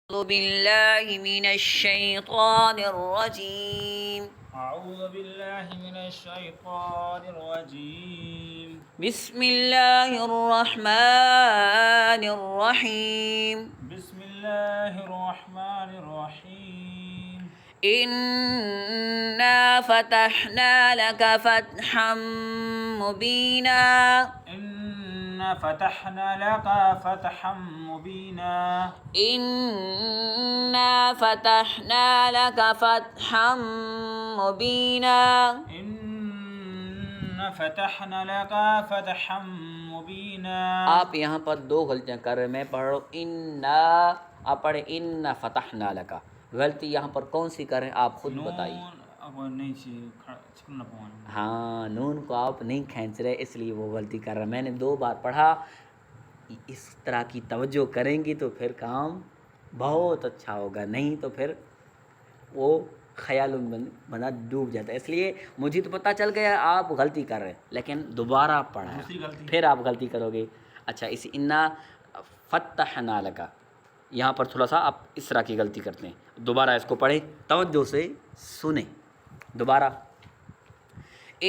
أعوذ بالله من الشيطان الرجيم. أعوذ بالله من الشيطان الرجيم. بسم الله الرحمن الرحيم. بسم الله الرحمن الرحيم. إنا فتحنا لك فتحا مبينا. إنا فتحنا لك فتحا مبينا. إنا فتحنا لك فتحا مبينا. إنا فتحنا لك فتحا مبينا. आप यहाँ पर दो गलतियाँ कर रहे हैं। मैं पढ़ रहा हूँ इन्ना, आप पढ़े इन्ना फतहना लका। गलती यहाँ पर कौन सी करें आप खुद बताइए। नून अब नहीं छिपना पाऊँ। हाँ, नून को आप नहीं खींच रहे इसलिए वो गलती कर रहे हैं। मैंने 2 बार पढ़ा। इस तरह की तवज्जो करेंगी तो फिर काम बहुत अच्छा होगा, नहीं तो फिर वो ख्यालों में बंदा डूब जाता है। इसलिए मुझे तो पता चल गया आप गलती कर रहे हैं, लेकिन दोबारा पढ़ा दूसरी गलती। फिर आप गलती करोगे। अच्छा, इस इन्ना फतहना लका यहाँ पर थोड़ा सा आप इस तरह की गलती करते हैं। दोबारा इसको पढ़ें, तवज्जो से सुने दोबारा।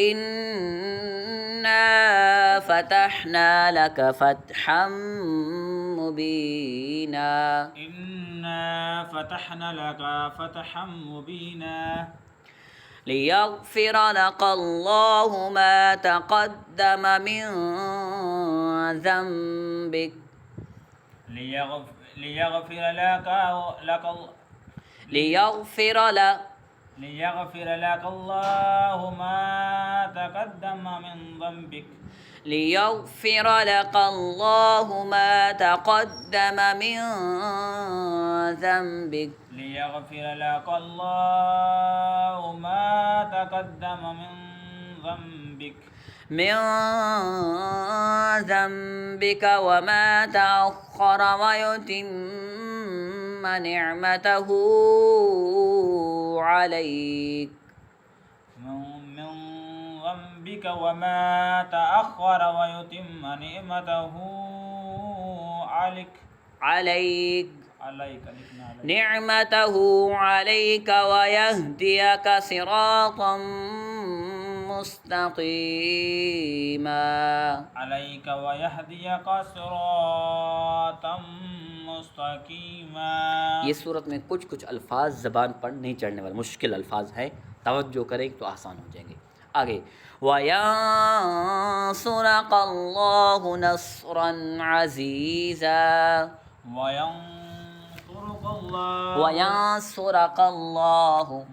इन्ना फतहना लक फतहम मुबीना। إنا فتحنا لك فتحا مبينا. लियग़फ़िर लकल्लाहु मा तक़द्दम मिन ज़ंबिक। ليغفر لك लियग़फ़िर ليغفر لك الله ما تقدم من ذنبك. लियग़फ़िर लकल्लाहु मा तक़द्दम मिन ज़ंबिक। ليغفر لك الله ما تقدم من ذنبك. من ذنبك وما تأخر ويتم نعمته عليك. من ذنبك وما تأخر ويتم نعمته عليك. عليك عليك لكنا عليك. نعمته عليك ويهديك صراطا مستقيما. عليك ويهديك صراطا मुस्तकीमा. ये सूरत में कुछ कुछ अल्फाज ज़बान पर नहीं चढ़ने वाले मुश्किल अल्फाज हैं, तवज्जो करें तो आसान हो जाएंगे। आगे वयंसुरकल्लाहु नस्रन अज़ीज़ा।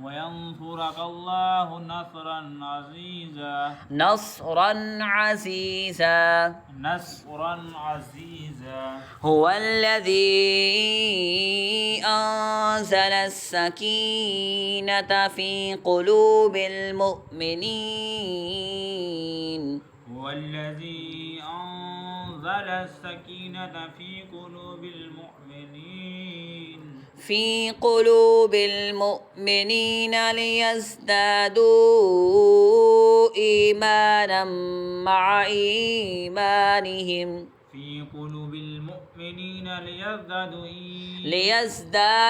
वयंसुरकल्लाहु नस्रन अज़ीज़ा. नस्रन अज़ीज़ा। नस्रन अज़ीज़ा. हुवल्लज़ी अंज़ल अस्सकीनता फ़ी क़ुलूबिल मुअ्मिनीन। والذي أنزل السكينة في قلوب المؤمنين. في قلوب المؤمنين ليزدادوا إيمانا مع إيمانهم. في قلوب المؤمنين ليزدادوا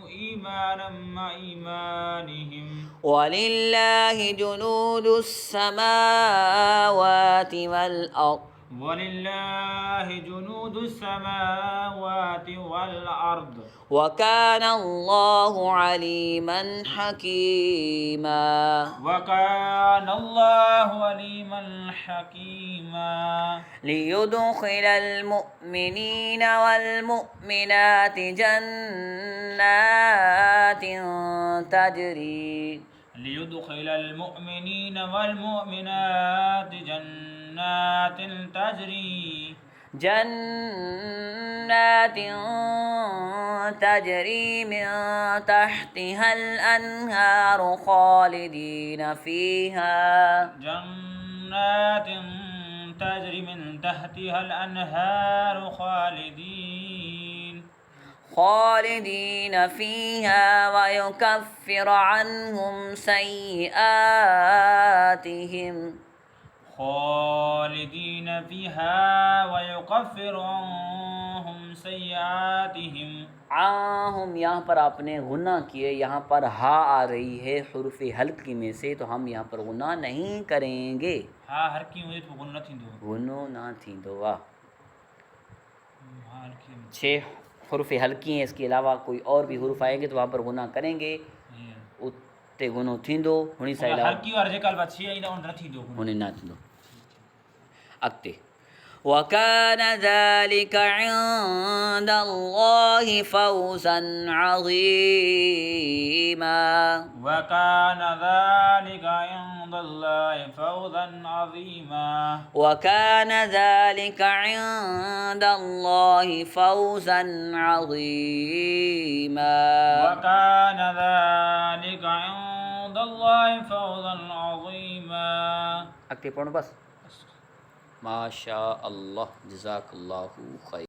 إيمانا مع إيمانهم. ولله جنود السماوات والأرض. ولله جنود السماوات والأرض. وكان الله عليما حكيما. وكان الله عليما حكيما. ليدخل المؤمنين والمؤمنات جنات تجري. ليدخل المؤمنين والمؤمنات جنات تجري من تحتها الأنهار خالدين فيها. جنات تجري من تحتها الأنهار خالدين فيها ويكفر عنهم سيئاتهم. खालिदीन फ़ीहा व युकफ्फिरु अन्हुम सय्यातिहिम। आहुम, यहाँ पर आपने गुना किए, यहाँ पर हा आ रही है हुर्फ हल्की में से, तो हम यहाँ पर गुना नहीं करेंगे। हाँ हर की हुजे तो गुन न थींदो। गुनो ना थींदो। वाह। हाँ हर की 6 हुर्फ हल्की हैं, इसके अलावा कोई और भी हुर्फ आएंगे तो वहाँ पर गुना करेंगे, उते गुनो थींदो। हुनी सां हर अलावा की वार जेका बची है इन उन न थींदो गुन। हुनी ना थींदो। अॻिते वकान ज़ालिक इंदल्लाहि फ़ौज़न अज़ीमा। वकान ज़ालिक इंदल्लाहि फ़ौज़न अज़ीमा। वकान ज़ालिक इंदल्लाहि फ़ौज़न अज़ीमा। वकान ज़ालिक इंदल्लाहि फ़ौज़न अज़ीमा। अॻिते पढ़ो बस। माशा अल्लाह, जज़ाकल्लाहु खैर।